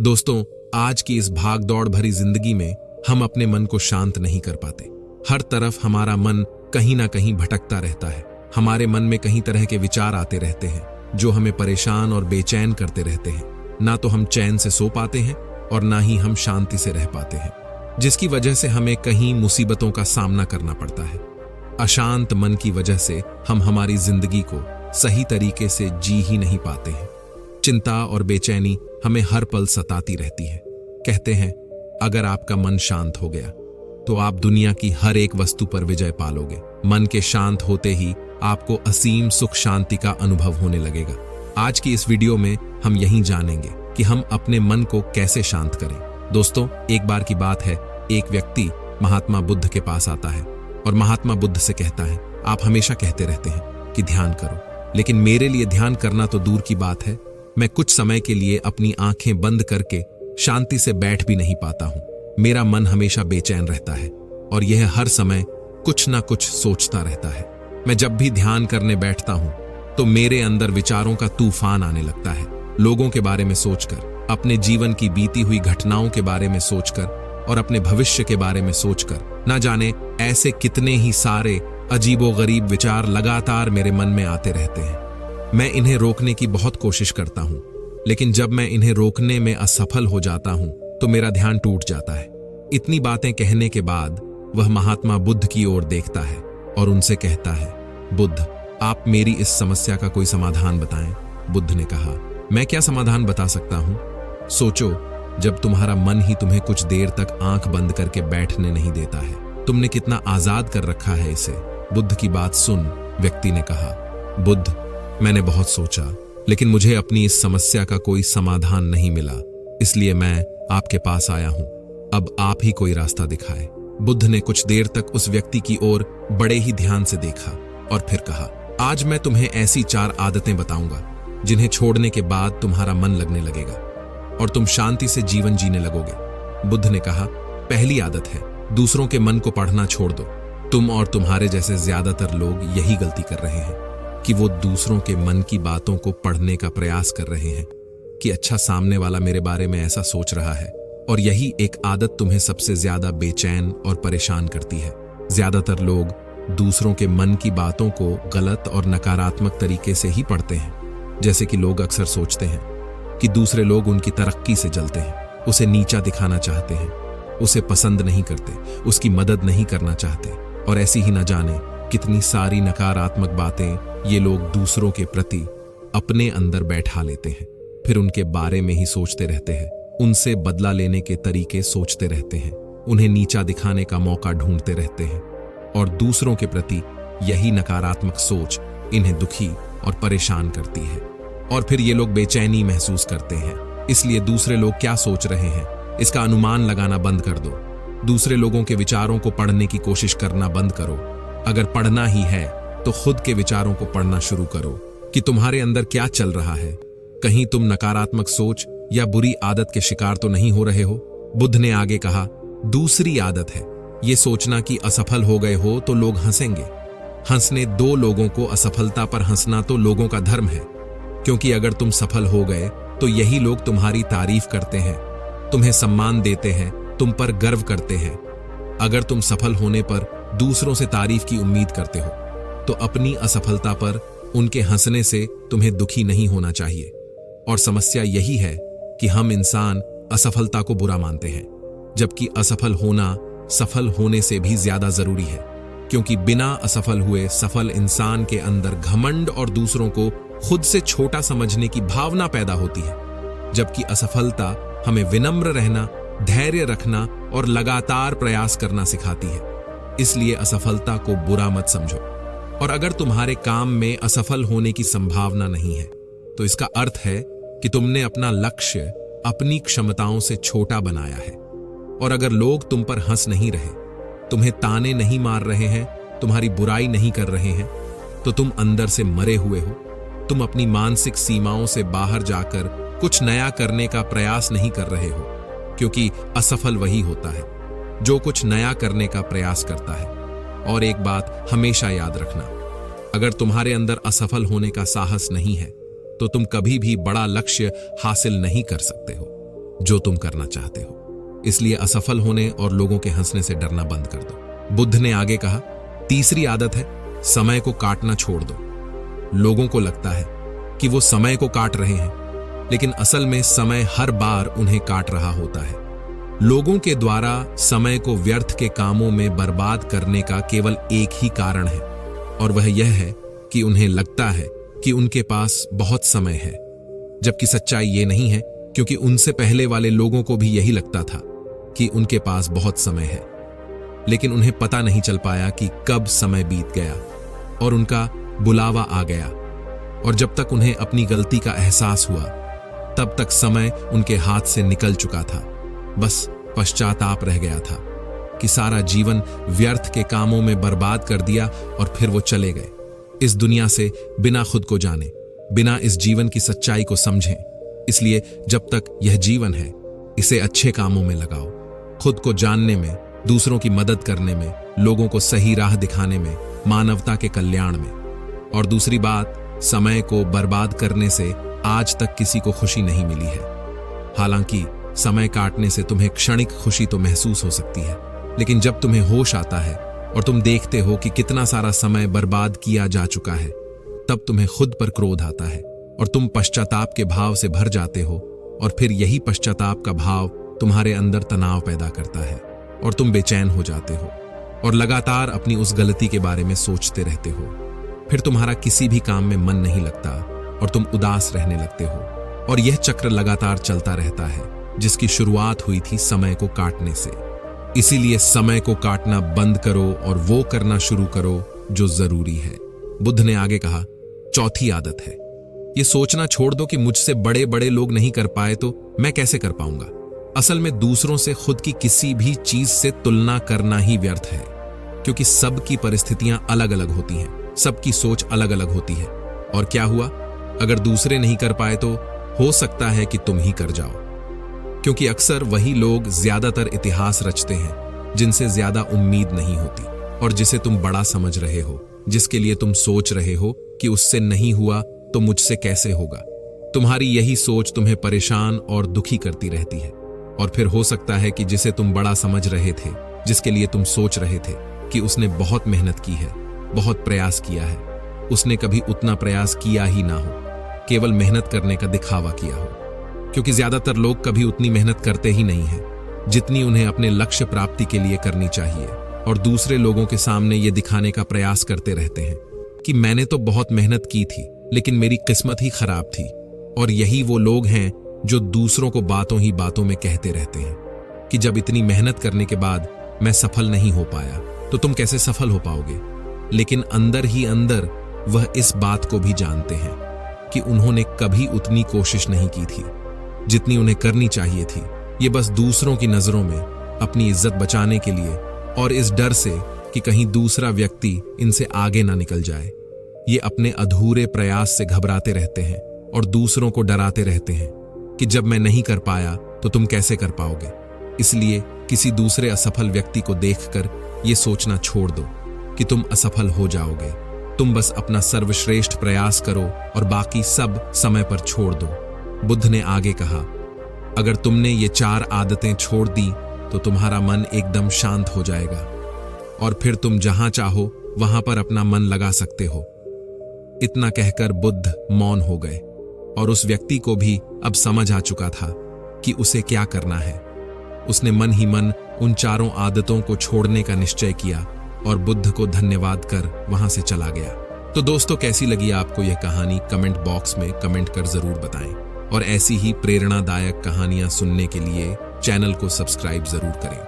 दोस्तों, आज की इस भाग दौड़ भरी जिंदगी में हम अपने मन को शांत नहीं कर पाते। हर तरफ हमारा मन कहीं ना कहीं भटकता रहता है। हमारे मन में कई तरह के विचार आते रहते हैं जो हमें परेशान और बेचैन करते रहते हैं। ना तो हम चैन से सो पाते हैं और ना ही हम शांति से रह पाते हैं, जिसकी वजह से हमें कहीं मुसीबतों का सामना करना पड़ता है। अशांत मन की वजह से हम हमारी जिंदगी को सही तरीके से जी ही नहीं पाते हैं। चिंता और बेचैनी हमें हर पल सताती रहती है। कहते हैं, अगर आपका मन शांत हो गया तो आप दुनिया की हर एक वस्तु पर विजय पालोगे। मन के शांत होते ही आपको असीम सुख शांति का अनुभव होने लगेगा। आज की इस वीडियो में हम यही जानेंगे कि हम अपने मन को कैसे शांत करें। दोस्तों, एक बार की बात है, एक व्यक्ति महात्मा बुद्ध के पास आता है और महात्मा बुद्ध से कहता है, आप हमेशा कहते रहते हैं कि ध्यान करो, लेकिन मेरे लिए ध्यान करना तो दूर की बात है, मैं कुछ समय के लिए अपनी आंखें बंद करके शांति से बैठ भी नहीं पाता हूं। मेरा मन हमेशा बेचैन रहता है और यह हर समय कुछ ना कुछ सोचता रहता है। मैं जब भी ध्यान करने बैठता हूं तो मेरे अंदर विचारों का तूफान आने लगता है। लोगों के बारे में सोचकर, अपने जीवन की बीती हुई घटनाओं के बारे में सोचकर और अपने भविष्य के बारे में सोचकर, ना जाने ऐसे कितने ही सारे अजीबोगरीब विचार लगातार मेरे मन में आते रहते हैं। मैं इन्हें रोकने की बहुत कोशिश करता हूं, लेकिन जब मैं इन्हें रोकने में असफल हो जाता हूं तो मेरा ध्यान टूट जाता है। इतनी बातें कहने के बाद वह महात्मा बुद्ध की ओर देखता है और उनसे कहता है, बुद्ध, आप मेरी इस समस्या का कोई समाधान बताएं। बुद्ध ने कहा, मैं क्या समाधान बता सकता हूं? सोचो, जब तुम्हारा मन ही तुम्हें कुछ देर तक आंख बंद करके बैठने नहीं देता है, तुमने कितना आजाद कर रखा है इसे। बुद्ध की बात सुन व्यक्ति ने कहा, बुद्ध, मैंने बहुत सोचा, लेकिन मुझे अपनी इस समस्या का कोई समाधान नहीं मिला, इसलिए मैं आपके पास आया हूं। अब आप ही कोई रास्ता दिखाएं। बुद्ध ने कुछ देर तक उस व्यक्ति की ओर बड़े ही ध्यान से देखा और फिर कहा, आज मैं तुम्हें ऐसी 4 आदतें बताऊंगा जिन्हें छोड़ने के बाद तुम्हारा मन लगने लगेगा और तुम शांति से जीवन जीने लगोगे। बुद्ध ने कहा, पहली आदत है, दूसरों के मन को पढ़ना छोड़ दो। तुम और तुम्हारे जैसे ज्यादातर लोग यही गलती कर रहे हैं कि वो दूसरों के मन की बातों को पढ़ने का प्रयास कर रहे हैं कि अच्छा, सामने वाला मेरे बारे में ऐसा सोच रहा है, और यही एक आदत तुम्हें सबसे ज्यादा बेचैन और परेशान करती है। ज्यादातर लोग दूसरों के मन की बातों को गलत और नकारात्मक तरीके से ही पढ़ते हैं। जैसे कि लोग अक्सर सोचते हैं कि दूसरे लोग उनकी तरक्की से जलते हैं, उसे नीचा दिखाना चाहते हैं, उसे पसंद नहीं करते, उसकी मदद नहीं करना चाहते, और ऐसी ही न जाने कितनी सारी नकारात्मक बातें ये लोग दूसरों के प्रति अपने अंदर बैठा लेते हैं। फिर उनके बारे में ही सोचते रहते हैं, उनसे बदला लेने के तरीके सोचते रहते हैं, उन्हें नीचा दिखाने का मौका ढूंढते रहते हैं, और दूसरों के प्रति यही नकारात्मक सोच इन्हें दुखी और परेशान करती है। और फिर ये लोग बेचैनी महसूस करते हैं, इसलिए दूसरे लोग क्या सोच रहे हैं इसका अनुमान लगाना बंद कर दो। दूसरे लोगों के विचारों को पढ़ने की कोशिश करना बंद करो। अगर पढ़ना ही है तो खुद के विचारों को पढ़ना शुरू करो कि तुम्हारे अंदर क्या चल रहा है। कहीं तुम नकारात्मक सोच या बुरी आदत के शिकार तो नहीं हो रहे हो। बुद्ध ने आगे कहा, दूसरी आदत है ये सोचना कि असफल हो गए हो तो लोग हंसेंगे। हंसने दो लोगों को, असफलता पर हंसना तो लोगों का धर्म है, क्योंकि अगर तुम सफल हो गए तो यही लोग तुम्हारी तारीफ करते हैं, तुम्हें सम्मान देते हैं, तुम पर गर्व करते हैं। अगर तुम सफल होने पर दूसरों से तारीफ की उम्मीद करते हो तो अपनी असफलता पर उनके हंसने से तुम्हें दुखी नहीं होना चाहिए। और समस्या यही है कि हम इंसान असफलता को बुरा मानते हैं, जबकि असफल होना सफल होने से भी ज्यादा जरूरी है, क्योंकि बिना असफल हुए सफल इंसान के अंदर घमंड और दूसरों को खुद से छोटा समझने की भावना पैदा होती है, जबकि असफलता हमें विनम्र रहना, धैर्य रखना और लगातार प्रयास करना सिखाती है। इसलिए असफलता को बुरा मत समझो। और अगर तुम्हारे काम में असफल होने की संभावना नहीं है तो इसका अर्थ है कि तुमने अपना लक्ष्य अपनी क्षमताओं से छोटा बनाया है। और अगर लोग तुम पर हंस नहीं रहे, तुम्हें ताने नहीं मार रहे हैं, तुम्हारी बुराई नहीं कर रहे हैं, तो तुम अंदर से मरे हुए हो। तुम अपनी मानसिक सीमाओं से बाहर जाकर कुछ नया करने का प्रयास नहीं कर रहे हो, क्योंकि असफल वही होता है जो कुछ नया करने का प्रयास करता है। और एक बात हमेशा याद रखना, अगर तुम्हारे अंदर असफल होने का साहस नहीं है तो तुम कभी भी बड़ा लक्ष्य हासिल नहीं कर सकते हो। जो तुम करना चाहते हो। इसलिए असफल होने और लोगों के हंसने से डरना बंद कर दो। बुद्ध ने आगे कहा, तीसरी आदत है समय को काटना छोड़ दो। लोगों को लगता है कि वो समय को काट रहे हैं, लेकिन असल में समय हर बार उन्हें काट रहा होता है। लोगों के द्वारा समय को व्यर्थ के कामों में बर्बाद करने का केवल एक ही कारण है, और वह यह है कि उन्हें लगता है कि उनके पास बहुत समय है, जबकि सच्चाई ये नहीं है, क्योंकि उनसे पहले वाले लोगों को भी यही लगता था कि उनके पास बहुत समय है, लेकिन उन्हें पता नहीं चल पाया कि कब समय बीत गया और उनका बुलावा आ गया। और जब तक उन्हें अपनी गलती का एहसास हुआ, तब तक समय उनके हाथ से निकल चुका था। बस पश्चाताप रह गया था कि सारा जीवन व्यर्थ के कामों में बर्बाद कर दिया, और फिर वो चले गए इस दुनिया से बिना खुद को जाने, बिना इस जीवन की सच्चाई को समझे। इसलिए जब तक यह जीवन है, इसे अच्छे कामों में लगाओ, खुद को जानने में, दूसरों की मदद करने में, लोगों को सही राह दिखाने में, मानवता के कल्याण में। और दूसरी बात, समय को बर्बाद करने से आज तक किसी को खुशी नहीं मिली है। हालांकि समय काटने से तुम्हें क्षणिक खुशी तो महसूस हो सकती है, लेकिन जब तुम्हें होश आता है और तुम देखते हो कि कितना सारा समय बर्बाद किया जा चुका है, तब तुम्हें खुद पर क्रोध आता है और तुम पश्चाताप के भाव से भर जाते हो। और फिर यही पश्चाताप का भाव तुम्हारे अंदर तनाव पैदा करता है और तुम बेचैन हो जाते हो और लगातार अपनी उस गलती के बारे में सोचते रहते हो। फिर तुम्हारा किसी भी काम में मन नहीं लगता और तुम उदास रहने लगते हो, और यह चक्र लगातार चलता रहता है, जिसकी शुरुआत हुई थी समय को काटने से। इसीलिए समय को काटना बंद करो और वो करना शुरू करो जो जरूरी है। बुद्ध ने आगे कहा, चौथी आदत है, ये सोचना छोड़ दो कि मुझसे बड़े बड़े लोग नहीं कर पाए तो मैं कैसे कर पाऊंगा। असल में दूसरों से खुद की किसी भी चीज से तुलना करना ही व्यर्थ है, क्योंकि सबकी परिस्थितियां अलग अलग होती हैं, सबकी सोच अलग अलग होती है। और क्या हुआ, अगर दूसरे नहीं कर पाए तो हो सकता है कि तुम ही कर जाओ, क्योंकि अक्सर वही लोग ज्यादातर इतिहास रचते हैं जिनसे ज्यादा उम्मीद नहीं होती, और जिसे तुम बड़ा समझ रहे हो, जिसके लिए तुम सोच रहे हो कि उससे नहीं हुआ तो मुझसे कैसे होगा। तुम्हारी यही सोच तुम्हें परेशान और दुखी करती रहती है। और फिर हो सकता है कि जिसे तुम बड़ा समझ रहे थे, जिसके लिए तुम सोच रहे थे कि उसने बहुत मेहनत की है, बहुत प्रयास किया है, उसने कभी उतना प्रयास किया ही ना हो, केवल मेहनत करने का दिखावा किया हो। क्योंकि ज्यादातर लोग कभी उतनी मेहनत करते ही नहीं हैं जितनी उन्हें अपने लक्ष्य प्राप्ति के लिए करनी चाहिए, और दूसरे लोगों के सामने ये दिखाने का प्रयास करते रहते हैं कि मैंने तो बहुत मेहनत की थी, लेकिन मेरी किस्मत ही खराब थी। और यही वो लोग हैं जो दूसरों को बातों ही बातों में कहते रहते हैं कि जब इतनी मेहनत करने के बाद मैं सफल नहीं हो पाया तो तुम कैसे सफल हो पाओगे। लेकिन अंदर ही अंदर वह इस बात को भी जानते हैं कि उन्होंने कभी उतनी कोशिश नहीं की थी जितनी उन्हें करनी चाहिए थी। ये बस दूसरों की नजरों में अपनी इज्जत बचाने के लिए और इस डर से कि कहीं दूसरा व्यक्ति इनसे आगे ना निकल जाए, ये अपने अधूरे प्रयास से घबराते रहते हैं और दूसरों को डराते रहते हैं कि जब मैं नहीं कर पाया तो तुम कैसे कर पाओगे। इसलिए किसी दूसरे असफल व्यक्ति को देखकर ये सोचना छोड़ दो कि तुम असफल हो जाओगे। तुम बस अपना सर्वश्रेष्ठ प्रयास करो और बाकी सब समय पर छोड़ दो। बुद्ध ने आगे कहा, अगर तुमने ये 4 आदतें छोड़ दी तो तुम्हारा मन एकदम शांत हो जाएगा और फिर तुम जहां चाहो वहां पर अपना मन लगा सकते हो। इतना कहकर बुद्ध मौन हो गए और उस व्यक्ति को भी अब समझ आ चुका था कि उसे क्या करना है। उसने मन ही मन उन 4 आदतों को छोड़ने का निश्चय किया और बुद्ध को धन्यवाद कर वहां से चला गया। तो दोस्तों, कैसी लगी आपको यह कहानी? कमेंट बॉक्स में कमेंट कर जरूर बताएं, और ऐसी ही प्रेरणादायक कहानियां सुनने के लिए चैनल को सब्सक्राइब जरूर करें।